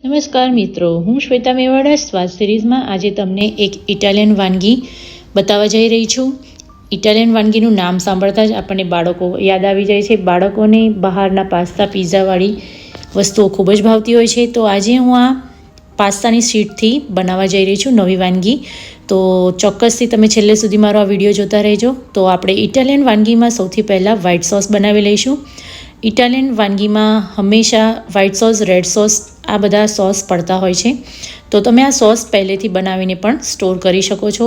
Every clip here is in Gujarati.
નમસ્કાર મિત્રો, હું શ્વેતા મેવાડા સ્વાદ સિરીઝમાં આજે તમને એક ઇટાલિયન વાનગી બતાવવા જઈ રહી છું. ઇટાલિયન વાનગીનું નામ સાંભળતા જ આપણને બાળકો યાદ આવી જાય છે. બાળકોને બહારના પાસ્તા પીઝાવાળી વસ્તુઓ ખૂબ જ ભાવતી હોય છે. તો આજે હું આ પાસ્તાની શીટથી બનાવવા જઈ રહી છું નવી વાનગી. તો ચોક્કસથી તમે છેલ્લે સુધી મારો આ વિડીયો જોતા રહેજો. તો આપણે ઇટાલિયન વાનગીમાં સૌથી પહેલાં વ્હાઇટ સોસ બનાવી લઈશું. ઇટાલિયન વાનગીમાં હંમેશા વ્હાઇટ સોસ, રેડ સોસ આ બધા સોસ પડતા હોય છે. તો તમે આ સોસ પહેલેથી બનાવીને પણ સ્ટોર કરી શકો છો.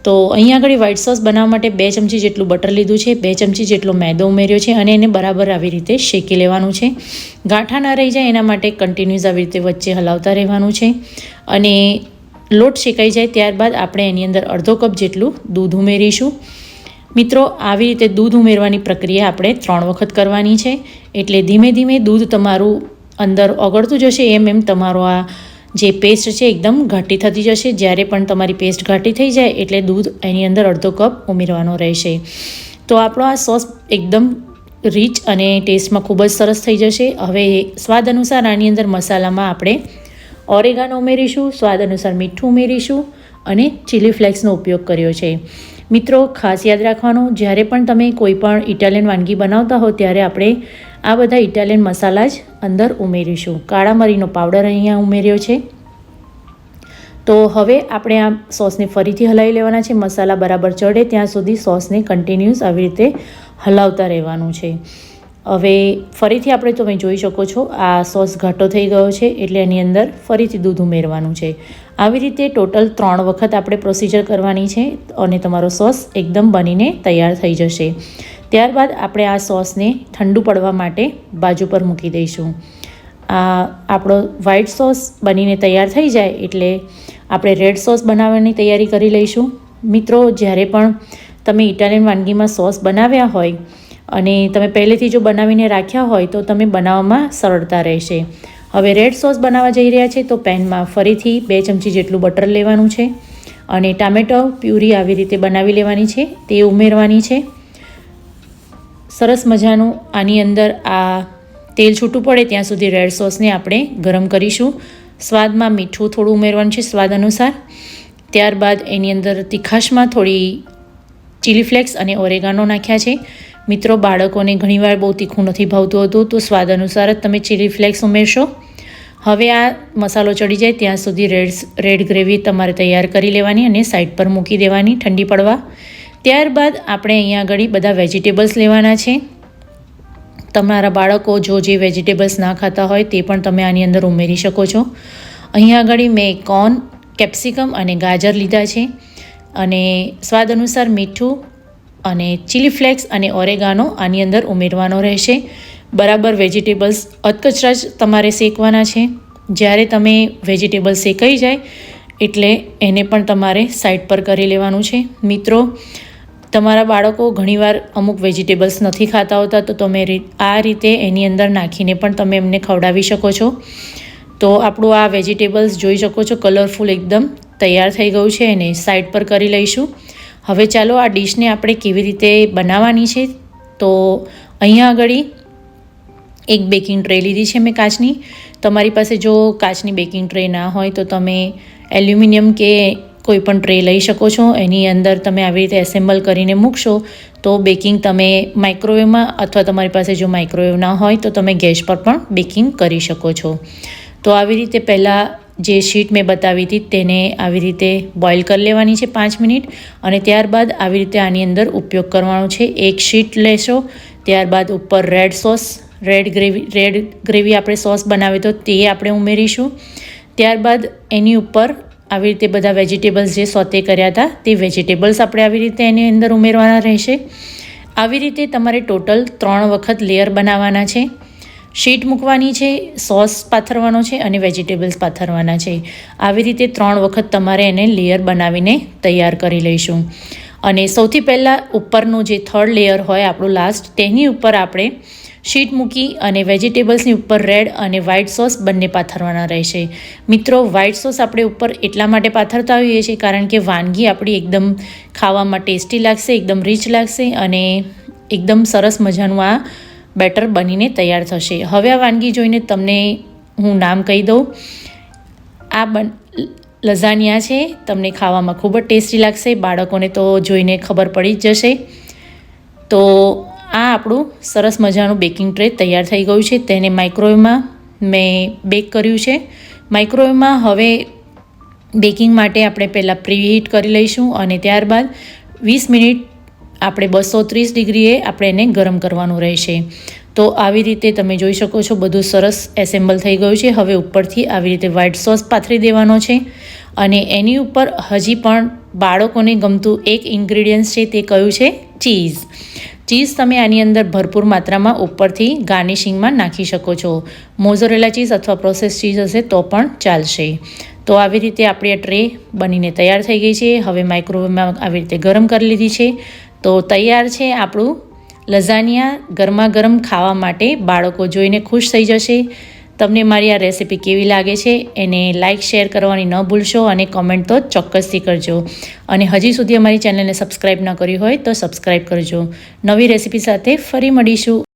તો અહીંયા આગળ વ્હાઇટ સોસ બનાવવા માટે 2 ચમચી જેટલું બટર લીધું છે, 2 ચમચી જેટલો મેદો ઉમેર્યો છે અને એને બરાબર આવી રીતે શેકી લેવાનું છે. ગાંઠા ના રહી જાય એના માટે કન્ટિન્યુઅસ આવી રીતે વચ્ચે હલાવતા રહેવાનું છે. અને લોટ શેકાઈ જાય ત્યારબાદ આપણે એની અંદર અડધો કપ જેટલું દૂધ ઉમેરીશું. મિત્રો, આવી રીતે દૂધ ઉમેરવાની પ્રક્રિયા આપણે 3 વખત કરવાની છે. એટલે ધીમે ધીમે દૂધ તમારું અંદર ઓગળતું જશે એમ તમારો આ જે પેસ્ટ છે એકદમ ઘાટી થતી જશે. જ્યારે પણ તમારી પેસ્ટ ઘાટી થઈ જાય એટલે દૂધ એની અંદર અડધો કપ ઉમેરવાનો રહેશે. તો આપણો આ સોસ એકદમ રીચ અને ટેસ્ટમાં ખૂબ જ સરસ થઈ જશે. હવે સ્વાદ અનુસાર આની અંદર મસાલામાં આપણે ઓરેગાનો ઉમેરીશું, સ્વાદ અનુસાર મીઠું ઉમેરીશું અને ચીલી ફ્લેક્સનો ઉપયોગ કર્યો છે. મિત્રો, ખાસ યાદ રાખવાનું, જ્યારે પણ તમે કોઈ પણ ઇટાલિયન વાનગી બનાવતા હો ત્યારે આપણે આ બધા ઇટાલિયન મસાલા જ અંદર ઉમેરીશું. કાળા મરીનો પાવડર અહીંયા ઉમેર્યો છે. તો હવે આપણે આ સોસને ફરીથી હલાવી લેવાના છે. મસાલા બરાબર ચડે ત્યાં સુધી સોસને કન્ટિન્યુઅસ આવી રીતે હલાવતા રહેવાનું છે. હવે ફરીથી આપણે તમે જોઈ શકો છો આ સોસ ઘાટો થઈ ગયો છે એટલે એની અંદર ફરીથી દૂધ ઉમેરવાનું છે. આવી રીતે ટોટલ 3 વખત આપણે પ્રોસિજર કરવાની છે અને તમારો સોસ એકદમ બનીને તૈયાર થઈ જશે. ત્યારબાદ આપણે આ સોસને ઠંડુ પડવા માટે બાજુ પર મૂકી દઈશું. આપણો વ્હાઇટ સોસ બનીને તૈયાર થઈ જાય એટલે આપણે રેડ સોસ બનાવવાની તૈયારી કરી લઈશું. મિત્રો, જ્યારે પણ તમે ઇટાલિયન વાનગીમાં સોસ બનાવ્યા હોય અને તમે પહેલેથી જો બનાવીને રાખ્યા હોય તો તમે બનાવવામાં સરળતા રહેશે. હવે રેડ સોસ બનાવવા જઈ રહ્યા છે તો પેનમાં ફરીથી 2 ચમચી જેટલું બટર લેવાનું છે અને ટામેટો પ્યુરી આવી રીતે બનાવી લેવાની છે તે ઉમેરવાની છે. સરસ મજાનું આની અંદર આ તેલ છૂટું પડે ત્યાં સુધી રેડ સોસને આપણે ગરમ કરીશું. સ્વાદમાં મીઠું થોડું ઉમેરવાનું છે સ્વાદ અનુસાર. ત્યારબાદ એની અંદર તીખાશમાં થોડી ચીલી ફ્લેક્સ અને ઓરેગાનો નાખ્યા છે. મિત્રો, બાળકોને ઘણીવાર બહુ તીખું નથી ભાવતું હતું તો સ્વાદ અનુસાર જ તમે ચીલી ફ્લેક્સ ઉમેરશો. હવે આ મસાલો ચડી જાય ત્યાં સુધી રેડ ગ્રેવી તમારે તૈયાર કરી લેવાની અને સાઈડ પર મૂકી દેવાની ઠંડી પડવા. ત્યારબાદ આપણે અહીંયા આગળ બધા વેજીટેબલ્સ લેવાના છે. તમારા બાળકો જે વેજીટેબલ્સ ના ખાતા હોય તે પણ તમે આની અંદર ઉમેરી શકો છો. અહીંયા આગળ મેં કોર્ન, કેપ્સિકમ અને ગાજર લીધા છે અને સ્વાદ અનુસાર મીઠું અને ચીલી ફ્લેક્સ અને ઓરેગાનો આની અંદર ઉમેરવાનો રહેશે. બરાબર વેજીટેબલ્સ અધકચરા જ તમારે શેકવાના છે. જ્યારે તમે વેજીટેબલ્સ શેકાઈ જાય એટલે એને પણ તમારે સાઈડ પર કરી લેવાનું છે. મિત્રો, તમારા બાળકો ઘણીવાર અમુક વેજીટેબલ્સ નથી ખાતા હોતા તો તમે આ રીતે એની અંદર નાખીને પણ તમે એમને ખવડાવી શકો છો. તો આપણું આ વેજીટેબલ્સ જોઈ શકો છો કલરફુલ એકદમ તૈયાર થઈ ગયું છે એને સાઈડ પર કરી લઈશું. હવે ચાલો આ ડીશને આપણે કેવી રીતે બનાવવાની છે. તો અહીંયા આગળ એક બેકિંગ ટ્રે લીધી છે મેં કાચની. તમારી પાસે જો કાચની બેકિંગ ટ્રે ના હોય તો તમે એલ્યુમિનિયમ કે કોઈ પણ ટ્રે લઈ શકો છો. એની અંદર તમે આવી રીતે એસેમ્બલ કરીને મૂકશો તો બેકિંગ તમે માઇક્રોવેવમાં અથવા તમારી પાસે જો માઇક્રોવેવ ના હોય તો તમે ગેસ પર પણ બેકિંગ કરી શકો છો. તો આવી રીતે પહેલાં જે શીટ મેં બતાવી હતી તેને આવી રીતે બોઇલ કરી લેવાની છે 5 મિનિટ અને ત્યારબાદ આવી રીતે આની અંદર ઉપયોગ કરવાનો છે. એક શીટ લેશો, ત્યારબાદ ઉપર રેડ ગ્રેવી આપણે સોસ બનાવી તો તે આપણે ઉમેરીશું. ત્યારબાદ એની ઉપર આવી રીતે બધા વેજીટેબલ્સ જે સોતે કર્યા હતા તે વેજીટેબલ્સ આપણે આવી રીતે એની અંદર ઉમેરવાના રહેશે. આવી રીતે તમારે ટોટલ 3 વખત લેયર બનાવવાના છે. શીટ મૂકવાની છે, સોસ પાથરવાનો છે અને વેજીટેબલ્સ પાથરવાના છે. આવી રીતે 3 વખત તમારે એને લેયર બનાવીને તૈયાર કરી લઈશું. અને સૌથી પહેલાં ઉપરનું જે 3rd લેયર હોય આપણું લાસ્ટ તેની ઉપર આપણે શીટ મૂકી અને વેજીટેબલ્સની ઉપર રેડ અને વ્હાઇટ સોસ બંને પાથરવાના રહેશે. મિત્રો, વ્હાઇટ સોસ આપણે ઉપર એટલા માટે પાથરતા હોઈએ છીએ કારણ કે વાનગી આપણી એકદમ ખાવામાં ટેસ્ટી લાગશે, એકદમ રીચ લાગશે અને એકદમ સરસ મજાનું આ બેટર બનીને તૈયાર થશે. હવે આ વાનગી જોઈને તમને હું નામ કહી દઉં. આ લઝાનિયા છે, તમને ખાવામાં ખૂબ જ ટેસ્ટી લાગશે. બાળકોને તો જોઈને ખબર પડી જ જશે. તો આ આપણું સરસ મજાનું બેકિંગ ટ્રે તૈયાર થઈ ગયું છે. તેને માઇક્રોવેવમાં મેં બેક કર્યું છે. માઇક્રોવેવમાં હવે બેકિંગ માટે આપણે પહેલાં પ્રીહીટ કરી લઈશું અને ત્યારબાદ 20 મિનિટ આપણે 230 ડિગ્રીએ આપણે એને ગરમ કરવાનું રહેશે. તો આવી રીતે તમે જોઈ શકો છો બધું સરસ એસેમ્બલ થઈ ગયું છે. હવે ઉપરથી આવી રીતે વ્હાઇટ સોસ પાથરી દેવાનો છે અને એની ઉપર હજી પણ બાળકોને ગમતું એક ઇન્ગ્રીડિયન્ટ છે, તે કયું છે? ચીઝ. ચીઝ તમે આની અંદર ભરપૂર માત્રામાં ઉપરથી ગાર્નિશિંગમાં નાખી શકો છો. મોઝરેલા ચીઝ અથવા પ્રોસેસ ચીઝ હશે તો પણ ચાલશે. તો આવી રીતે આપણી આ ટ્રે બનીને તૈયાર થઈ ગઈ છે. હવે માઇક્રોવેવમાં આવી રીતે ગરમ કરી લીધી છે. તો તૈયાર છે આપણું લઝાનિયા ગરમા ગરમ ખાવા માટે. બાળકો જોઈને ખુશ થઈ જશે. તમને મારી આ રેસીપી કેવી લાગે છે એને લાઇક શેર કરવાની ન ભૂલશો અને કમેન્ટ તો ચોક્કસથી કરજો. અને હજી સુધી અમારી ચેનલને સબસ્ક્રાઈબ ન કરી હોય તો સબસ્ક્રાઈબ કરજો. નવી રેસીપી સાથે ફરી મળીશું.